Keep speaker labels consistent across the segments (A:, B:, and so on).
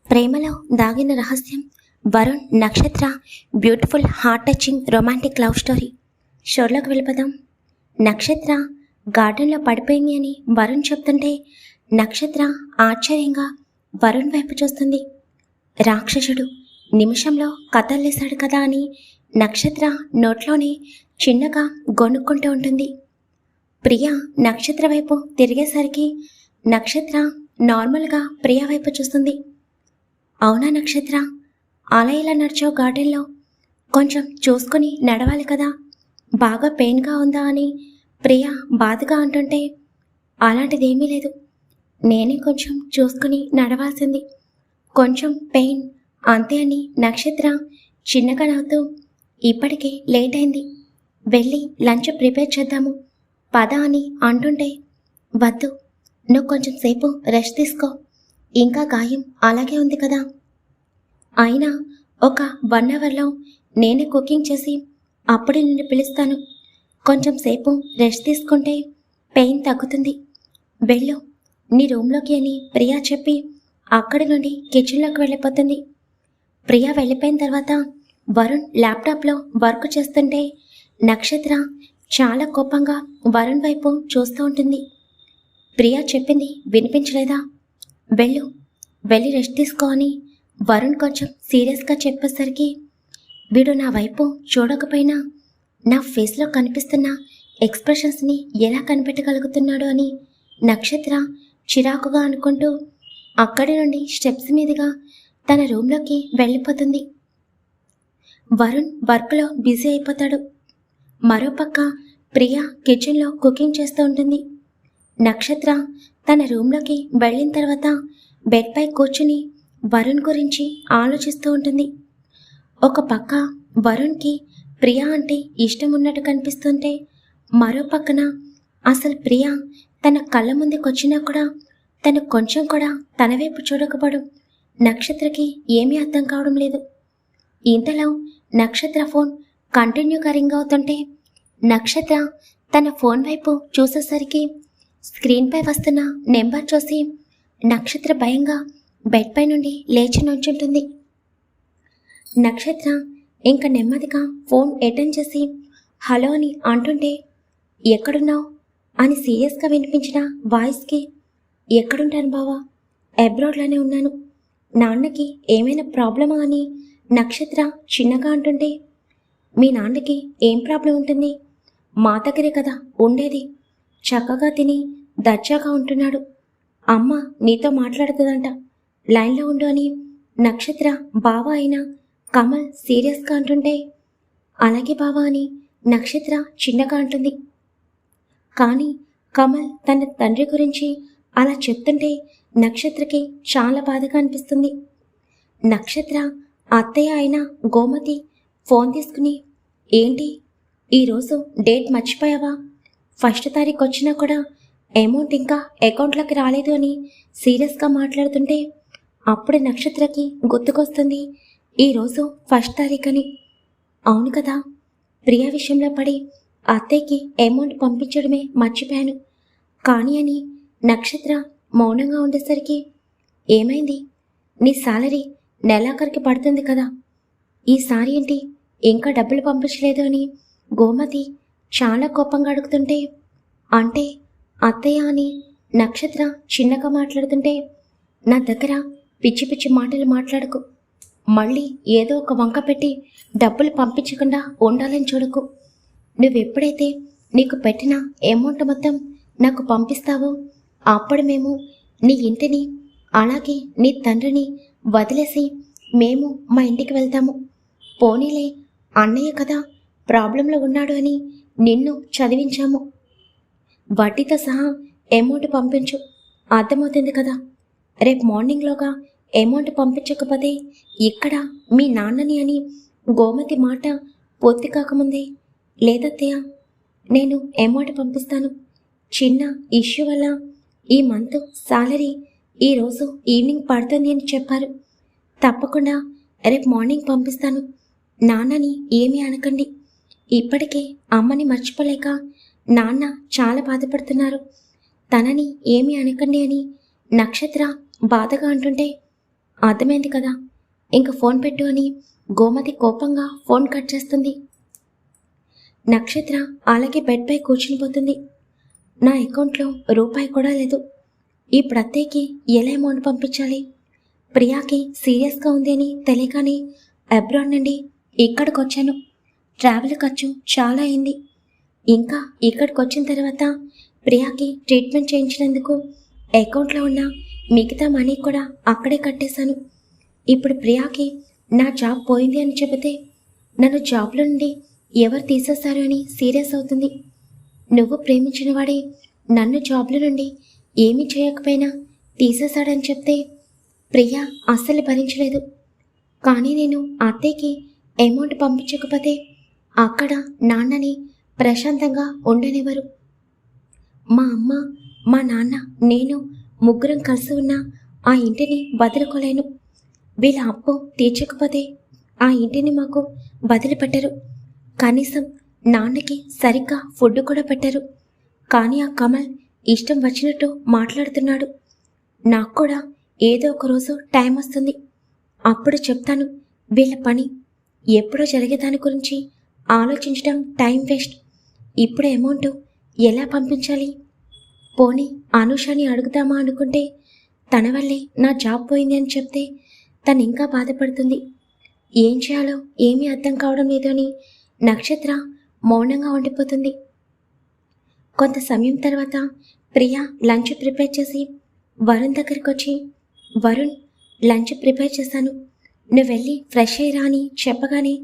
A: ప్రేమలో దాగిన రహస్యం. Varun Nakshatra beautiful heart touching romantic love story. షోలోకి వెళ్ళిపోదాం. నక్షత్ర గార్డెన్లో పడిపోయింది అని వరుణ్ చెప్తుంటే నక్షత్ర ఆశ్చర్యంగా వరుణ్ వైపు చూస్తుంది. రాక్షసుడు నిమిషంలో కథల్లేశాడు కదా అని నక్షత్ర నోట్లోనే చిన్నగా గొనుక్కుంటూ ఉంటుంది. ప్రియ నక్షత్ర వైపు తిరిగేసరికి నక్షత్ర నార్మల్గా ప్రియ వైపు చూస్తుంది. అవునా నక్షత్ర, అలా ఇలా నడిచావు గార్డెన్లో, కొంచెం చూసుకొని నడవాలి కదా, బాగా పెయిన్గా ఉందా అని ప్రియ బాధగా అంటుంటే అలాంటిదేమీ లేదు, నేనే కొంచెం చూసుకుని నడవాల్సింది, కొంచెం పెయిన్ అంతే అని నక్షత్ర చిన్నగా నవ్వుతూ ఇప్పటికే లేట్ అయింది, వెళ్ళి లంచ్ ప్రిపేర్ చేద్దాము పద అని అంటుంటే వద్దు, నువ్వు కొంచెం సేపు రెస్ట్ తీసుకో, ఇంకా గాయం అలాగే ఉంది కదా, అయినా ఒక 1 అవర్లో నేనే కుకింగ్ చేసి అప్పుడే నిన్ను పిలుస్తాను, కొంచెం సేపు రెస్ట్ తీసుకుంటే పెయిన్ తగ్గుతుంది, వెళ్ళు నీ రూమ్లోకి అని ప్రియా చెప్పి అక్కడి నుండి కిచెన్లోకి వెళ్ళిపోతుంది. ప్రియా వెళ్ళిపోయిన తర్వాత వరుణ్ ల్యాప్టాప్లో వర్క్ చేస్తుంటే నక్షత్ర చాలా కోపంగా వరుణ్ వైపు చూస్తూ ఉంటుంది. ప్రియా చెప్పింది వినిపించలేదా, వెళ్ళి రెస్ట్ తీసుకో అని వరుణ్ కొంచెం సీరియస్గా చెప్పేసరికి వీడు నా వైపు చూడకపోయినా నా ఫేస్లో కనిపిస్తున్న ఎక్స్ప్రెషన్స్ని ఎలా కనిపెట్టగలుగుతున్నాడు అని నక్షత్ర చిరాకుగా అనుకుంటూ అక్కడి నుండి స్టెప్స్ మీదుగా తన రూమ్లోకి వెళ్ళిపోతుంది. వరుణ్ వర్క్లో బిజీ అయిపోతాడు. మరోపక్క ప్రియా కిచెన్లో కుకింగ్ చేస్తూ ఉంటుంది. నక్షత్ర తన రూమ్లోకి వెళ్ళిన తర్వాత బెడ్పై కూర్చుని వరుణ్ గురించి ఆలోచిస్తూ ఉంటుంది. ఒక పక్క వరుణ్కి ప్రియా అంటే ఇష్టం ఉన్నట్టు కనిపిస్తుంటే మరో పక్కన అసలు ప్రియా తన కళ్ళ ముందుకొచ్చినా కూడా తను కొంచెం కూడా తన వైపు చూడకపోవడం నక్షత్రకి ఏమీ అర్థం కావడం లేదు. ఇంతలో నక్షత్ర ఫోన్ కంటిన్యూగా రింగ్ అవుతుంటే నక్షత్ర తన ఫోన్ వైపు చూసేసరికి స్క్రీన్పై వస్తున్న నెంబర్ చూసి నక్షత్ర భయంగా బెడ్పై నుండి లేచి నుంచుంటుంది. నక్షత్ర ఇంకా నెమ్మదిగా ఫోన్ అటెండ్ చేసి హలో అని అంటుంటే ఎక్కడున్నావు అని సీరియస్గా వినిపించిన వాయిస్కి ఎక్కడుంటాను బావా, అబ్రాడ్లోనే ఉన్నాను, నాన్నకి ఏమైనా ప్రాబ్లమా అని నక్షత్ర చిన్నగా అంటుంటే మీ నాన్నకి ఏం ప్రాబ్లం ఉంటుంది, మా దగ్గరే కదా ఉండేది, చక్కగా తిని దర్జాగా ఉంటున్నాడు, అమ్మ నీతో మాట్లాడుతుందంట, లైన్లో ఉండు అని నక్షత్ర బావా అయినా కమల్ సీరియస్గా అంటుంటే అలాగే బావా అని నక్షత్ర చిన్నగా అంటుంది. కానీ కమల్ తన తండ్రి గురించి అలా చెప్తుంటే నక్షత్రకి చాలా బాధగా అనిపిస్తుంది. నక్షత్ర అత్తయ్య అయిన గోమతి ఫోన్ తీసుకుని ఏంటి ఈరోజు డేట్ మర్చిపోయావా, 1వ తారీఖు వచ్చినా కూడా అమౌంట్ ఇంకా అకౌంట్లోకి రాలేదు అని సీరియస్గా మాట్లాడుతుంటే అప్పుడే నక్షత్రకి గుర్తుకొస్తుంది ఈరోజు 1వ తారీఖు అని. అవును కదా, ప్రియా విషయంలో పడి అత్తయ్యకి అమౌంట్ పంపించడమే మర్చిపోయాను కానీ అని నక్షత్ర మౌనంగా ఉండేసరికి ఏమైంది, నీ సాలరీ నెలాఖరికి పడుతుంది కదా, ఈసారి ఏంటి ఇంకా డబ్బులు పంపించలేదు అని గోమతి చాలా కోపంగా అడుగుతుంటే అంటే అత్తయ్య అని నక్షత్ర చిన్నగా మాట్లాడుతుంటే నా దగ్గర పిచ్చి పిచ్చి మాటలు మాట్లాడకు, మళ్ళీ ఏదో ఒక వంక పెట్టి డబ్బులు పంపించకుండా ఉండాలని చూడకు, నువ్వెప్పుడైతే నీకు పెట్టిన అమౌంట్ మొత్తం నాకు పంపిస్తావో అప్పుడు మేము నీ ఇంటిని అలాగే నీ తండ్రిని వదిలేసి మేము మా ఇంటికి వెళ్తాము, పోనీలే అన్నయ్య కదా ప్రాబ్లంలో ఉన్నాడు అని నిన్ను చదివించాము, వడ్డీతో సహా అమౌంట్ పంపించు, అర్థమవుతుంది కదా, రేపు మార్నింగ్లోగా అమౌంట్ పంపించకపోతే ఇక్కడ మీ నాన్నని అని గోమతి మాట పూర్తి కాకముందే లేదత్తయ్య నేను అమౌంట్ పంపిస్తాను, చిన్న ఇష్యూ వల్ల ఈ మంత్ సాలరీ ఈరోజు ఈవినింగ్ పడుతుంది అని చెప్పారు, తప్పకుండా రేపు మార్నింగ్ పంపిస్తాను, నాన్నని ఏమీ అనకండి, ఇప్పటికే అమ్మని మర్చిపోలేక నాన్న చాలా బాధపడుతున్నారు, తనని ఏమీ అనకండి అని నక్షత్ర బాధగా అంటుంటే అర్థమైంది కదా, ఇంక ఫోన్ పెట్టు అని గోమతి కోపంగా ఫోన్ కట్ చేస్తుంది. నక్షత్ర అలాగే బెడ్పై కూర్చునిపోతుంది. నా అకౌంట్లో రూపాయి కూడా లేదు. ఇప్పుడు అత్తయ్యకి ఎలా అమౌంట్ పంపించాలి? ప్రియాకి సీరియస్గా ఉంది అని తెలియగానే అబ్రాడ్ నుండి ఇక్కడికి వచ్చాను. ట్రావెల్ ఖర్చు చాలా అయింది. ఇంకా ఇక్కడికి వచ్చిన తర్వాత ప్రియాకి ట్రీట్మెంట్ చేయించినందుకు అకౌంట్లో ఉన్న మిగతా మనీ కూడా అక్కడే కట్టేశాను. ఇప్పుడు ప్రియాకి నా జాబ్ పోయింది అని చెబితే నన్ను జాబ్లో నుండి ఎవరు తీసేస్తారు అని సీరియస్ అవుతుంది. నువ్వు ప్రేమించిన వాడే నన్ను జాబ్లో నుండి ఏమీ చేయకపోయినా తీసేశాడని చెప్తే ప్రియా అస్సలు భరించలేదు. కానీ నేను అత్తయ్యకి అమౌంట్ పంపించకపోతే అక్కడ నాన్నని ప్రశాంతంగా ఉండనివ్వరు. మా అమ్మ, మా నాన్న, నేను ముగ్గురం కలిసి ఉన్న ఆ ఇంటిని వదులుకోలేను. వీళ్ళ అప్పు తీర్చకపోతే ఆ ఇంటిని మాకు వదిలిపెట్టరు. కనీసం నాన్నకి సరిగ్గా ఫుడ్ కూడా పెట్టరు. కానీ ఆ కమల్ ఇష్టం వచ్చినట్టు మాట్లాడుతున్నాడు. నాకు కూడా ఏదో ఒక రోజు టైం వస్తుంది, అప్పుడు చెప్తాను వీళ్ళ పని. ఎప్పుడో జరిగేదాని గురించి ఆలోచించడం టైం వేస్ట్. ఇప్పుడు అమౌంట్ ఎలా పంపించాలి? పోనీ అనూషని అడుగుదామా అనుకుంటే తన వల్లే నా జాబ్ పోయింది అని చెప్తే తను ఇంకా బాధపడుతుంది. ఏం చేయాలో ఏమీ అర్థం కావడం లేదు అని నక్షత్ర మౌనంగా ఉండిపోతుంది. కొంత సమయం తర్వాత ప్రియా లంచ్ ప్రిపేర్ చేసి వరుణ్ దగ్గరికి వచ్చి, వరుణ్, లంచ్ ప్రిపేర్ చేశాను, నువ్వు వెళ్ళి ఫ్రెష్ అయ్యిరా అని చెప్పగానే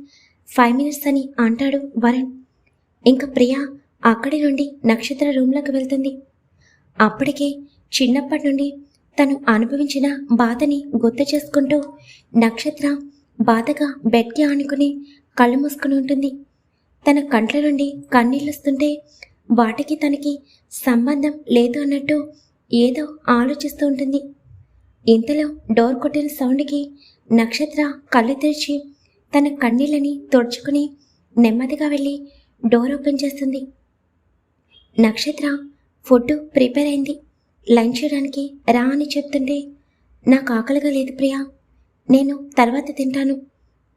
A: 5 minutes అని అంటాడు వరుణ్. ఇంకా ప్రియా అక్కడి నుండి నక్షత్ర రూమ్లోకి వెళ్తుంది. అప్పటికే చిన్నప్పటి నుండి తను అనుభవించిన బాధని గుర్తు చేసుకుంటూ నక్షత్ర బాధగా బెడ్కి ఆనుకుని కళ్ళు మూసుకుని ఉంటుంది. తన కంట్ల నుండి కన్నీళ్ళొస్తుంటే వాటికి తనకి సంబంధం లేదు అన్నట్టు ఏదో ఆలోచిస్తూ ఉంటుంది. ఇంతలో డోర్ కొట్టిన సౌండ్కి నక్షత్ర కళ్ళు తెరిచి తన కన్నీళ్ళని తుడుచుకుని నెమ్మదిగా వెళ్ళి డోర్ ఓపెన్ చేస్తుంది. నక్షత్ర ఫుడ్ ప్రిపేర్ అయింది, లంచ్ చేయడానికి రా అని చెప్తుంటే నాకు ఆకలిగా లేదు ప్రియా, నేను తర్వాత తింటాను,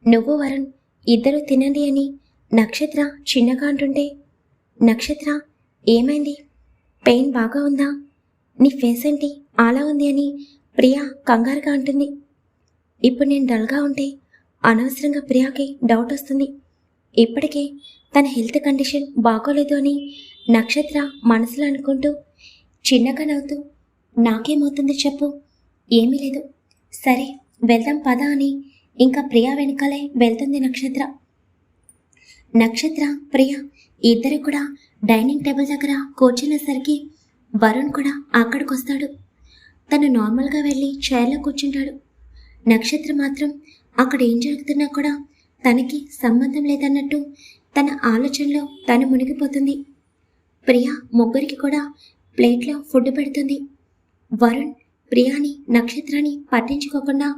A: నువ్వు వరుణ్ ఇద్దరు తినండి అని నక్షత్ర చిన్నగా అంటుంటే, నక్షత్ర ఏమైంది, పెయిన్ బాగా ఉందా, నీ ఫేస్ ఏంటి అలా ఉంది అని ప్రియా కంగారుగా అంటుంది. ఇప్పుడు నేను డల్గా ఉంటే అనవసరంగా ప్రియాకి డౌట్ వస్తుంది. ఇప్పటికే తన హెల్త్ కండిషన్ బాగోలేదు అని నక్షత్ర మనసులో అనుకుంటూ చిన్నగా నవ్వుతూ, నాకేమవుతుంది చెప్పు, ఏమీ లేదు, సరే వెళ్దాం పద అని ఇంకా ప్రియా వెనకాలే వెళ్తుంది నక్షత్ర. నక్షత్ర, ప్రియా ఇద్దరు కూడా డైనింగ్ టేబుల్ దగ్గర కూర్చునేసరికి వరుణ్ కూడా అక్కడికి వస్తాడు. తను నార్మల్గా వెళ్ళి చైర్లో కూర్చుంటాడు. నక్షత్ర మాత్రం అక్కడ ఏం జరుగుతున్నా కూడా తనకి సంబంధం లేదన్నట్టు తన ఆలోచనలో తను మునిగిపోతుంది. ప్రియా ముగ్గురికి కూడా ప్లేట్లో ఫుడ్ పెడుతుంది. వరుణ్ ప్రియాని, నక్షత్రాన్ని పట్టించుకోకుండా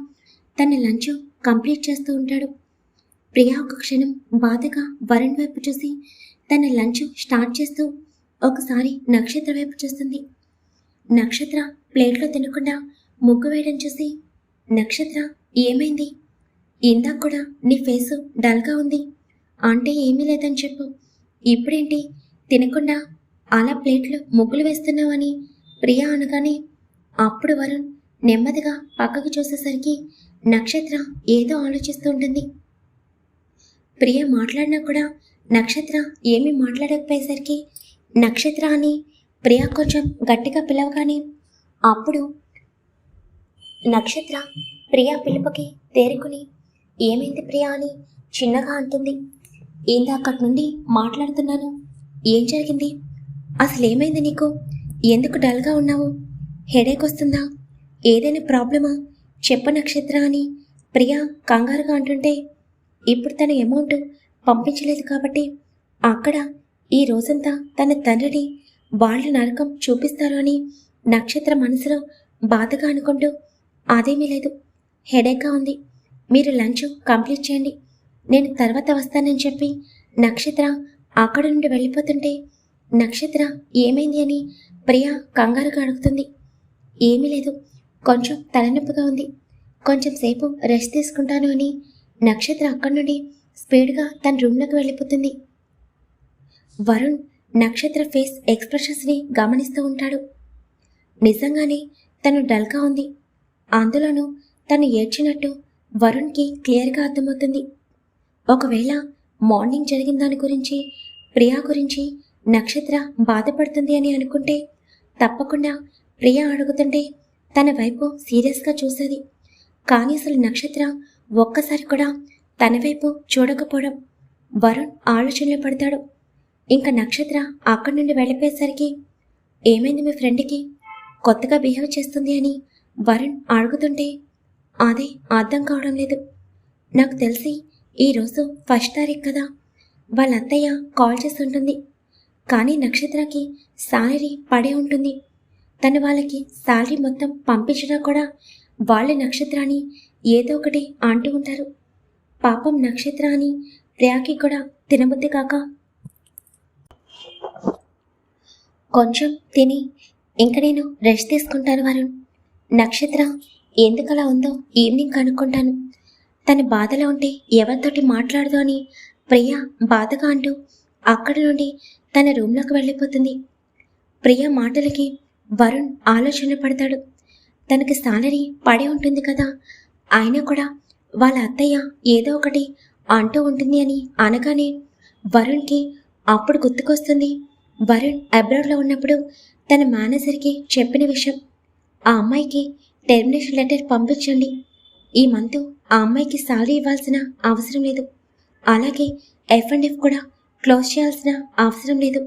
A: తన లంచ్ కంప్లీట్ చేస్తూ ఉంటాడు. ప్రియా ఒక క్షణం బాధగా వరుణ్ వైపు చూసి తన లంచ్ స్టార్ట్ చేస్తూ ఒకసారి నక్షత్ర వైపు చూస్తుంది. నక్షత్ర ప్లేట్లో తినకుండా ముగ్గు వేయడం చూసి, నక్షత్ర ఏమైంది, ఇందాక కూడా నీ ఫేసు డల్గా ఉంది అంటే ఏమీ లేదని చెప్పు, ఇప్పుడేంటి తినకుండా అలా ప్లేట్లో ముగ్గులు వేస్తున్నావని ప్రియా అనగానే అప్పుడు వరుణ్ నెమ్మదిగా పక్కకు చూసేసరికి నక్షత్ర ఏదో ఆలోచిస్తూ ఉంటుంది. ప్రియ మాట్లాడినా కూడా నక్షత్ర ఏమీ మాట్లాడకపోయేసరికి నక్షత్ర అని ప్రియా కొంచెం గట్టిగా పిలవగానే అప్పుడు నక్షత్ర ప్రియా పిలుపుకి తేరుకుని, ఏమైంది ప్రియా అని చిన్నగా అంటుంది. ఇందాకటి నుండి మాట్లాడుతున్నాను, ఏం జరిగింది, అసలు ఏమైంది నీకు, ఎందుకు డల్గా ఉన్నావు, హెడేక్ వస్తుందా, ఏదైనా ప్రాబ్లమా చెప్ప నక్షత్ర అని ప్రియా కంగారుగా అంటుంటే, ఇప్పుడు తన అమౌంట్ పంపించలేదు కాబట్టి అక్కడ ఈ రోజంతా తన తండ్రిని వాళ్ళ నరకం చూపిస్తారు అని నక్షత్ర మనసులో బాధగా అనుకుంటూ, అదేమీ లేదు, హెడేక్గా ఉంది, మీరు లంచ్ కంప్లీట్ చేయండి, నేను తర్వాత వస్తానని చెప్పి నక్షత్ర అక్కడ నుండి వెళ్ళిపోతుంటే నక్షత్ర ఏమైంది అని ప్రియా కంగారుగా అడుగుతుంది. ఏమీ లేదు, కొంచెం తలనొప్పిగా ఉంది, కొంచెం సేపు రెస్ట్ తీసుకుంటాను అని నక్షత్ర అక్కడి నుండి స్పీడ్గా తన రూమ్లోకి వెళ్ళిపోతుంది. వరుణ్ నక్షత్ర ఫేస్ ఎక్స్ప్రెషన్స్ని గమనిస్తూ ఉంటాడు. నిజంగానే తను డల్గా ఉంది. అందులోనూ తను ఏడ్చినట్టు వరుణ్కి క్లియర్గా అర్థమవుతుంది. ఒకవేళ మార్నింగ్ జరిగిన దాని గురించి, ప్రియా గురించి నక్షత్ర బాధపడుతుంది అని అనుకుంటే తప్పకుండా ప్రియా అడుగుతుంటే తన వైపు సీరియస్గా చూసేది. కానీ అసలు నక్షత్ర ఒక్కసారి కూడా తన వైపు చూడకపోవడం వరుణ్ ఆలోచనలో పడతాడు. ఇంకా నక్షత్ర అక్కడి నుండి వెళ్ళిపోయేసరికి ఏమైంది మీ ఫ్రెండ్కి, కొత్తగా బిహేవ్ చేస్తుంది అని వరుణ్ అడుగుతుంటే అదే అర్థం కావడం లేదు. నాకు తెలిసి ఈరోజు 1వ తారీఖు కదా, వాళ్ళ అత్తయ్య కాల్ చేసి ఉంటుంది. కానీ నక్షత్రకి శాలరీ పడే ఉంటుంది. తను వాళ్ళకి శాలరీ మొత్తం పంపించినా కూడా వాళ్ళ నక్షత్రాన్ని ఏదో ఒకటి అంటూ ఉంటారు. పాపం నక్షత్ర అని ప్రియాకి కూడా తినబుద్ధి కాక కొంచెం తిని ఇంక నేను రెస్ట్ తీసుకుంటాను వరుణ్. నక్షత్ర ఎందుకలా ఉందో ఈవినింగ్ కనుక్కుంటాను. తన బాధలో ఉంటే ఎవరితోటి మాట్లాడదు అని ప్రియ బాధగా అంటూ అక్కడి నుండి తన రూమ్లోకి వెళ్ళిపోతుంది. ప్రియ మాటలకి వరుణ్ ఆలోచన పడతాడు. తనకి శాలరీ పడే ఉంటుంది కదా, అయినా కూడా వాళ్ళ అత్తయ్య ఏదో ఒకటి అంటూ ఉంటుంది అని అనగానే వరుణ్కి అప్పుడు గుర్తుకొస్తుంది వరుణ్ అబ్రాడ్లో ఉన్నప్పుడు తన మేనేజర్కి చెప్పిన విషయం. ఆ అమ్మాయికి టెర్మినేషన్ లెటర్ పంపించండి, ఈ మంత్ ఆ అమ్మాయికి శాలరీ ఇవ్వాల్సిన అవసరం లేదు, అలాగే F&F కూడా క్లోజ్ చేయాల్సిన అవసరం లేదు,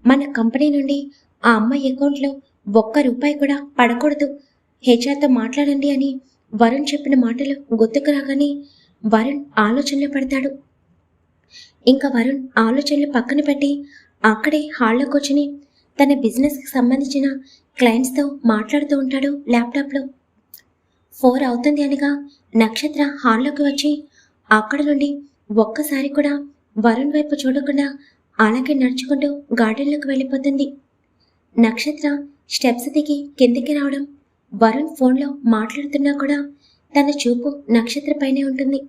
A: మన కంపెనీ నుండి ఆ అమ్మాయి అకౌంట్లో ₹1 కూడా పడకూడదు, హెచ్ఆర్తో మాట్లాడండి అని వరుణ్ చెప్పిన మాటలు గుర్తుకు రాగానే వరుణ్ ఆలోచనలో పడతాడు. ఇంకా వరుణ్ ఆలోచనలు పక్కన పెట్టి అక్కడే హాల్లో కూర్చుని తన బిజినెస్కి సంబంధించిన క్లయింట్స్తో మాట్లాడుతూ ఉంటాడు ల్యాప్టాప్లో. 4 అవుతుంది అనగా నక్షత్ర హాల్లోకి వచ్చి అక్కడ నుండి ఒక్కసారి కూడా వరుణ్ వైపు చూడకుండా అలాగే నడుచుకుంటూ గార్డెన్లోకి వెళ్ళిపోతుంది. నక్షత్ర స్టెప్స్ దిగి కిందికి రావడం, వరుణ్ ఫోన్లో మాట్లాడుతున్నా కూడా తన చూపు నక్షత్ర పైనే ఉంటుంది.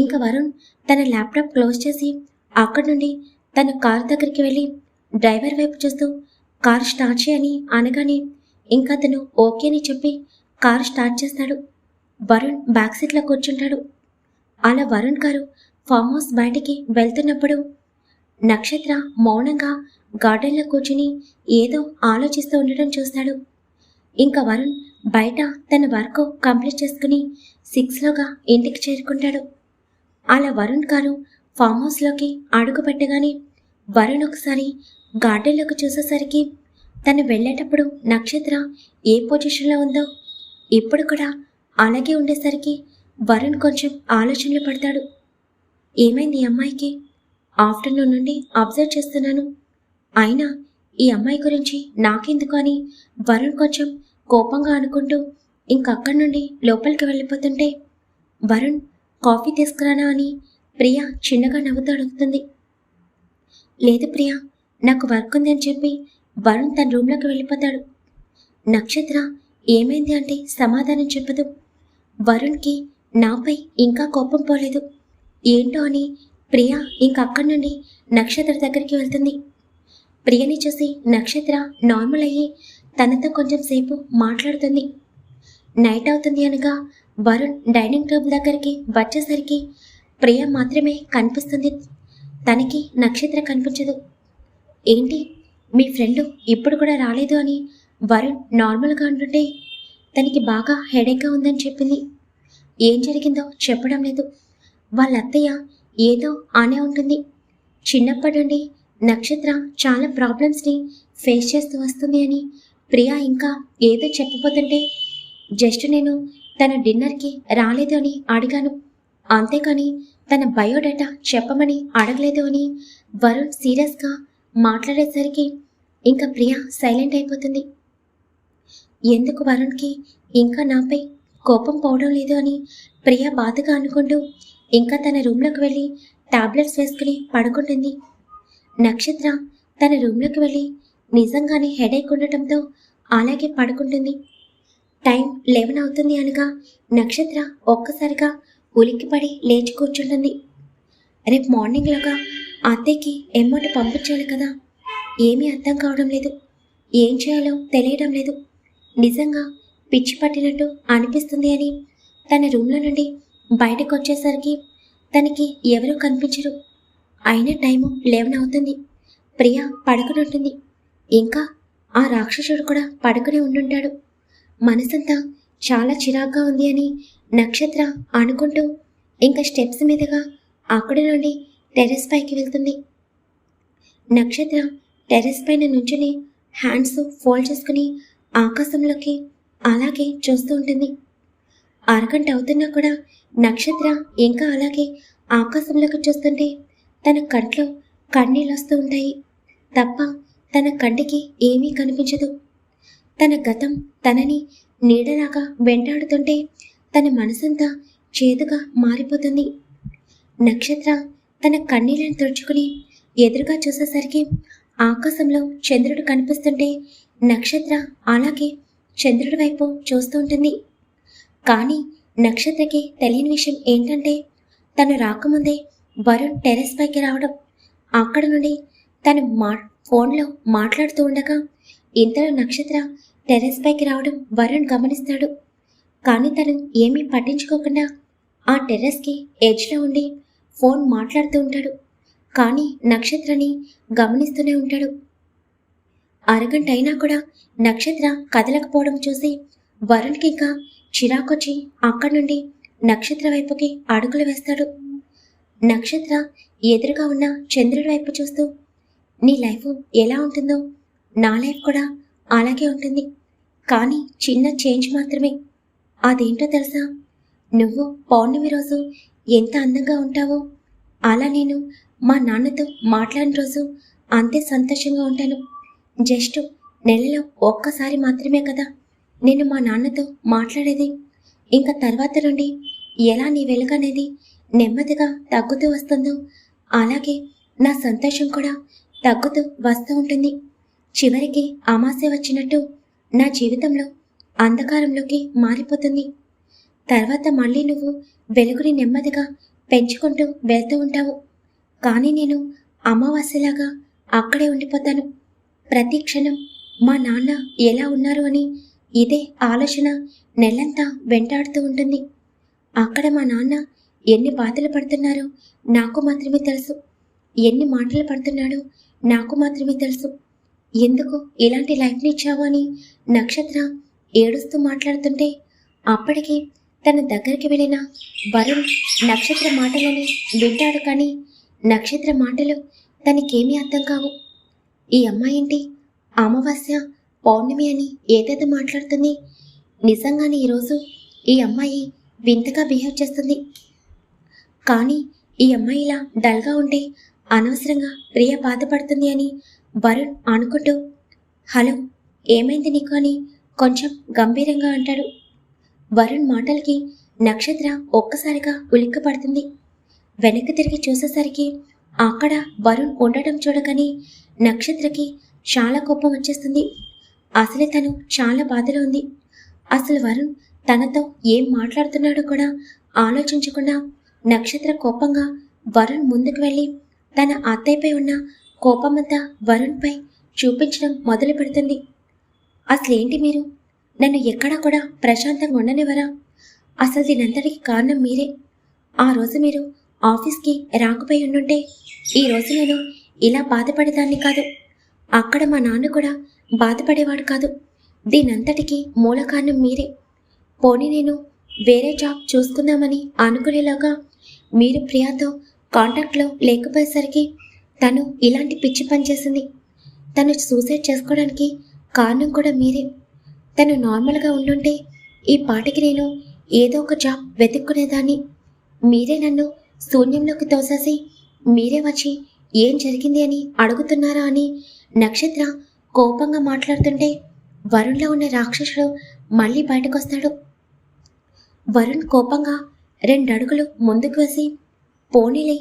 A: ఇంకా వరుణ్ తన ల్యాప్టాప్ క్లోజ్ చేసి అక్కడి నుండి తన కారు దగ్గరికి వెళ్ళి డ్రైవర్ వైపు చూస్తూ కారు స్టార్ట్ చేయని అనగానే ఇంకా అతను ఓకే అని చెప్పి కారు స్టార్ట్ చేస్తాడు. వరుణ్ బ్యాక్ సీట్లో కూర్చుంటాడు. అలా వరుణ్ కారు ఫామ్ హౌస్ బయటికి వెళ్తున్నప్పుడు నక్షత్ర మౌనంగా గార్డెన్లో కూర్చుని ఏదో ఆలోచిస్తూ ఉండటం చూస్తాడు. ఇంకా వరుణ్ బయట తన వర్క్ కంప్లీట్ చేసుకుని 6లోగా ఇంటికి చేరుకుంటాడు. అలా వరుణ్ కారు ఫామ్ హౌస్లోకి అడుగు పెట్టగానే వరుణ్ ఒకసారి గార్డెన్లోకి చూసేసరికి తను వెళ్ళేటప్పుడు నక్షత్ర ఏ పొజిషన్లో ఉందో ఇప్పుడు కూడా అలాగే ఉండేసరికి వరుణ్ కొంచెం ఆలోచనలో పడతాడు. ఏమైంది ఈ అమ్మాయికి, ఆఫ్టర్నూన్ నుండి అబ్జర్వ్ చేస్తున్నాను, అయినా ఈ అమ్మాయి గురించి నాకెందుకు అని వరుణ్ కొంచెం కోపంగా అనుకుంటూ ఇంకక్కడి నుండి లోపలికి వెళ్ళిపోతుంటే వరుణ్ కాఫీ తీసుకురానా అని ప్రియ చిన్నగా నవ్వుతూ అడుగుతుంది. లేదు ప్రియా, నాకు వర్క్ ఉంది అని చెప్పి వరుణ్ తన రూమ్లోకి వెళ్ళిపోతాడు. నక్షత్ర ఏమైంది అంటే సమాధానం చెప్పదు. వరుణ్కి నాపై ఇంకా కోపం పోలేదు. ఏంటో అని ప్రియ ఇంకక్కడి నుండి నక్షత్ర దగ్గరికి వెళ్తుంది. ప్రియని చూసి నక్షత్ర నార్మల్ అయ్యి తనతో కొంచెం సేపు మాట్లాడుతుంది. నైట్ అవుతుంది అనగా వరుణ్ డైనింగ్ టేబుల్ దగ్గరికి వచ్చేసరికి ప్రియ మాత్రమే కనిపిస్తుంది. తనకి నక్షత్ర కనిపించదు. ఏంటి మీ ఫ్రెండ్ ఇప్పుడు కూడా రాలేదు అని వరుణ్ నార్మల్గా అంటుంటే తనకి బాగా హెడేక్గా ఉందని చెప్పింది. ఏం జరిగిందో చెప్పడం లేదు. వాళ్ళ అత్తయ్య ఏదో అనే ఉంటుంది. చిన్నప్పటి నుండి నక్షత్ర చాలా ప్రాబ్లమ్స్ని ఫేస్ చేస్తూ వస్తుంది అని ప్రియా ఇంకా ఏదో చెప్పబోతుంటే జస్ట్ నేను తన డిన్నర్కి రాలేదు అని అడిగాను, అంతేకాని తన బయోడేటా చెప్పమని అడగలేదు అని వరుణ్ సీరియస్గా మాట్లాడేసరికి ఇంకా ప్రియా సైలెంట్ అయిపోతుంది. ఎందుకు వరుణ్కి ఇంకా నాపై కోపం పోవడం లేదు అని ప్రియా బాధగా అనుకుంటూ ఇంకా తన రూమ్లోకి వెళ్ళి టాబ్లెట్స్ వేసుకుని పడుకుంటుంది. నక్షత్ర తన రూమ్లోకి వెళ్ళి నిజంగానే హెడేక్ ఉండటంతో అలాగే పడుకుంటుంది. టైం 11 అవుతుంది అనగా నక్షత్ర ఒక్కసారిగా ఉలిక్కిపడి లేచి కూర్చుంటుంది. రేపు మార్నింగ్లోగా అత్తయ్యకి అమౌంట్ పంపించాలి కదా, ఏమీ అర్థం కావడం లేదు. ఏం చేయాలో తెలియడం లేదు. నిజంగా పిచ్చి పట్టినట్టు అనిపిస్తుంది అని తన రూమ్లో నుండి బయటకు వచ్చేసరికి తనకి ఎవరూ కనిపించరు. అయిన టైము 11 అవుతుంది. ప్రియ పడుకునుంటుంది. ఇంకా ఆ రాక్షసుడు కూడా పడుకుని ఉండుంటాడు. మనసంతా చాలా చిరాగ్గా ఉంది అని నక్షత్ర అనుకుంటూ ఇంకా స్టెప్స్ మీదుగా అక్కడి నుండి టెర్రస్ పైకి వెళ్తుంది. నక్షత్ర టెర్రస్ పైన నుంచుని హ్యాండ్స్ ఫోల్డ్ చేసుకుని ఆకాశంలోకి అలాగే చూస్తూ ఉంటుంది. అరగంట అవుతున్నా కూడా నక్షత్ర ఇంకా అలాగే ఆకాశంలోకి చూస్తుంటే తన కంట్లో కన్నీళ్ళు వస్తూ ఉంటాయి తప్ప తన కంటికి ఏమీ కనిపించదు. తన గతం తనని నీడలాగా వెంటాడుతుంటే తన మనసంతా చేదుగా మారిపోతుంది. నక్షత్ర తన కన్నీళ్ళని తుడుచుకుని ఎదురుగా చూసేసరికి ఆకాశంలో చంద్రుడు కనిపిస్తుంటే నక్షత్ర అలాగే చంద్రుడి వైపు చూస్తూ ఉంటుంది. కానీ నక్షత్రకి తెలియని విషయం ఏంటంటే తను రాకముందే వరుణ్ టెర్రస్ పైకి రావడం, అక్కడ నుండి తను ఫోన్లో మాట్లాడుతూ ఉండగా ఇంతలో నక్షత్ర టెర్రస్ పైకి రావడం వరుణ్ గమనిస్తాడు. కానీ తను ఏమీ పట్టించుకోకుండా ఆ టెర్రస్కి ఎడ్జ్లో ఉండి ఫోన్ మాట్లాడుతూ ఉంటాడు. కానీ నక్షత్రని గమనిస్తూనే ఉంటాడు. అరగంట అయినా కూడా నక్షత్ర కదలకపోవడం చూసి వరుణ్కి ఇంకా చిరాకొచ్చి అక్కడి నుండి నక్షత్ర వైపుకి అడుగులు వేస్తాడు. నక్షత్ర ఎదురుగా ఉన్న చంద్రుడి వైపు చూస్తూ, నీ లైఫ్ ఎలా ఉంటుందో నా లైఫ్ కూడా అలాగే ఉంటుంది, కానీ చిన్న చేంజ్ మాత్రమే. అదేంటో తెలుసా, నువ్వు పౌర్ణమి రోజు ఎంత అందంగా ఉంటావో అలా నేను మా నాన్నతో మాట్లాడిన రోజు అంతే సంతోషంగా ఉంటాను. జస్ట్ నెలలో ఒక్కసారి మాత్రమే కదా నేను మా నాన్నతో మాట్లాడేది. ఇంకా తర్వాత నుండి ఎలా నీ వెలుగనేది నెమ్మదిగా తగ్గుతూ వస్తుందో అలాగే నా సంతోషం కూడా తగ్గుతూ వస్తూ ఉంటుంది. చివరికి అమావాస్య వచ్చినట్టు నా జీవితంలో అంధకారంలోకి మారిపోతుంది. తర్వాత మళ్ళీ నువ్వు వెలుగుని నెమ్మదిగా పెంచుకుంటూ వెళ్తూ ఉంటావు. కానీ నేను అమావాస్యలాగా అక్కడే ఉండిపోతాను. ప్రతి క్షణం మా నాన్న ఎలా ఉన్నారు అని ఇదే ఆలోచన నెలంతా వెంటాడుతూ ఉంటుంది. అక్కడ మా నాన్న ఎన్ని బాధలు పడుతున్నారో నాకు మాత్రమే తెలుసు, ఎన్ని మాటలు పడుతున్నాడో నాకు మాత్రమే తెలుసు. ఎందుకు ఇలాంటి లైఫ్ని ఇచ్చావు అని నక్షత్ర ఏడుస్తూ మాట్లాడుతుంటే అప్పటికి తన దగ్గరికి వెళ్ళిన వరుణ్ నక్షత్ర మాటలని వింటాడు. కానీ నక్షత్ర మాటలు తనకేమీ అర్థం కావు. ఈ అమ్మాయేంటి అమావాస్య పౌర్ణమి అని ఏదేదో మాట్లాడుతుంది. నిజంగానే ఈరోజు ఈ అమ్మాయి వింతగా బిహేవ్ చేస్తుంది. కానీ ఈ అమ్మాయి ఇలా డల్గా ఉంటే అనవసరంగా ప్రియ బాధపడుతుంది అని వరుణ్ అనుకుంటూ, హలో ఏమైంది నీకు అని కొంచెం గంభీరంగా అంటాడు. వరుణ్ మాటలకి నక్షత్ర ఒక్కసారిగా ఉలిక్కిపడుతుంది. వెనక్కి తిరిగి చూసేసరికి అక్కడ వరుణ్ ఉండటం చూడగానే నక్షత్రకి చాలా కోపం వచ్చేస్తుంది. అసలే తను చాలా బాధలో ఉంది. అసలు వరుణ్ తనతో ఏం మాట్లాడుతున్నాడో కూడా ఆలోచించకుండా నక్షత్ర కోపంగా వరుణ్ ముందుకు వెళ్ళి తన అత్తయ్యపై ఉన్న కోపమంతా వరుణ్పై చూపించడం మొదలు పెడుతుంది. అసలేంటి మీరు నన్ను ఎక్కడా కూడా ప్రశాంతంగా ఉండనివ్వరా? అసలు దీనంతటికి కారణం మీరే. ఆ రోజు మీరు ఆఫీస్కి రాకపోయి ఉండుంటే ఈరోజు నేను ఇలా బాధపడేదాన్ని కాదు. అక్కడ మా నాన్న కూడా బాధపడేవాడు కాదు. దీనంతటికి మూల కారణం మీరే. పోనీ నేను వేరే జాబ్ చూసుకుందామని అనుకునేలాగా మీరు ప్రియాతో కాంటాక్ట్లో లేకపోయేసరికి తను ఇలాంటి పిచ్చి పని చేసింది. తను సూసైడ్ చేసుకోవడానికి కారణం కూడా మీరే. తను నార్మల్గా ఉండుంటే ఈ పాటికి నేను ఏదో ఒక జాబ్ వెతుక్కునేదాన్ని. మీరే నన్ను శూన్యంలోకి తోసేసి మీరే వచ్చి ఏం జరిగింది అని అడుగుతున్నారా అని నక్షత్ర కోపంగా మాట్లాడుతుంటే వరుణ్లో ఉన్న రాక్షసుడు మళ్ళీ బయటకొస్తాడు. వరుణ్ కోపంగా 2 అడుగులు ముందుకు వేసి, పోనీలే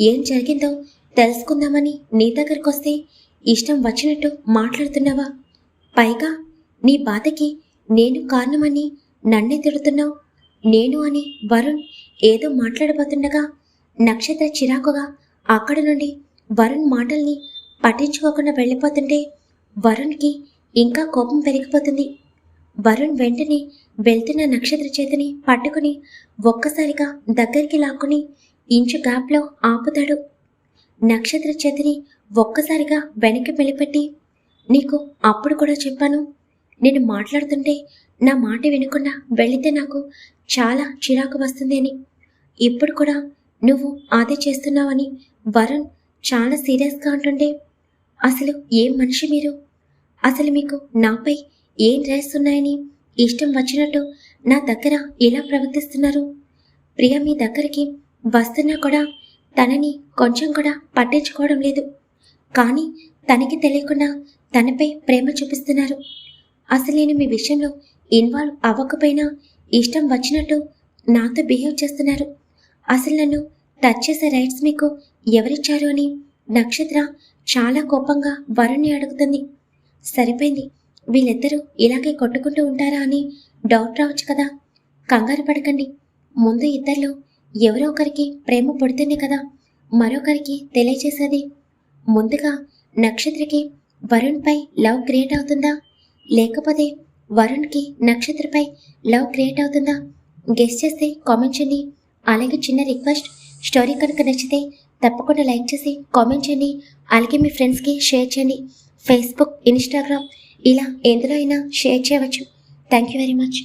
A: ఏం జరిగిందో తెలుసుకుందామని నీ దగ్గరకు వస్తే ఇష్టం వచ్చినట్టు మాట్లాడుతున్నావా? పైగా నీ బాధకి నేను కారణమని నన్నే తిడుతున్నావు నేను అని వరుణ్ ఏదో మాట్లాడబోతుండగా నక్షత్ర చిరాకుగా అక్కడి నుండి వరుణ్ మాటల్ని పట్టించుకోకుండా వెళ్ళిపోతుంటే వరుణ్కి ఇంకా కోపం పెరిగిపోతుంది. వరుణ్ వెంటనే వెళ్తున్న నక్షత్ర చేతిని పట్టుకుని ఒక్కసారిగా దగ్గరికి లాక్కుని ఇంచు గ్యాప్లో ఆపుతాడు. నక్షత్ర చేతిని ఒక్కసారిగా వెనక్కి మెలిపెట్టి, నీకు అప్పుడు కూడా చెప్పాను, నేను మాట్లాడుతుంటే నా మాట వినకుండా వెళితే నాకు చాలా చిరాకు వస్తుంది అని. ఇప్పుడు కూడా నువ్వు అదే చేస్తున్నావని వరుణ్ చాలా సీరియస్గా అంటుండే, అసలు ఏం మనిషి మీరు? అసలు మీకు నాపై ఏం రాస్తున్నాయని ఇష్టం వచ్చినట్టు నా దగ్గర ఇలా ప్రవర్తిస్తున్నారు? ప్రియ మీ దగ్గరికి వస్తున్నా కూడా తనని కొంచెం కూడా పట్టించుకోవడం లేదు. కానీ తనకి తెలియకుండా తనపై ప్రేమ చూపిస్తున్నారు. అసలు నేను మీ విషయంలో ఇన్వాల్వ్ అవ్వకపోయినా ఇష్టం వచ్చినట్టు నాతో బిహేవ్ చేస్తున్నారు. అసలు నన్ను టచ్ చేసే రైట్స్ మీకు ఎవరిచ్చారు అని నక్షత్ర చాలా కోపంగా వరుణ్ణి అడుగుతుంది. సరిపోయింది, వీళ్ళిద్దరూ ఇలాగే కొట్టుకుంటూ ఉంటారా అని డౌట్ రావచ్చు కదా. కంగారు పడకండి. ముందు ఇద్దరిలో ఎవరో ఒకరికి ప్రేమ పుడితేనే కదా మరొకరికి తెలియచేసేది. ముందుగా నక్షత్రకి వరుణ్పై లవ్ క్రియేట్ అవుతుందా, లేకపోతే వరుణ్కి నక్షత్రపై లవ్ క్రియేట్ అవుతుందా? గెస్ చేస్తే కామెంట్ చేయండి. అలాగే చిన్న రిక్వెస్ట్, స్టోరీ కనుక నచ్చితే తప్పకుండా లైక్ చేసి కామెంట్ చేయండి. అలాగే మీ ఫ్రెండ్స్కి షేర్ చేయండి. ఫేస్బుక్, ఇన్స్టాగ్రామ్ ఇలా ఎందులో అయినా షేర్ చేయవచ్చు. Thank you very much.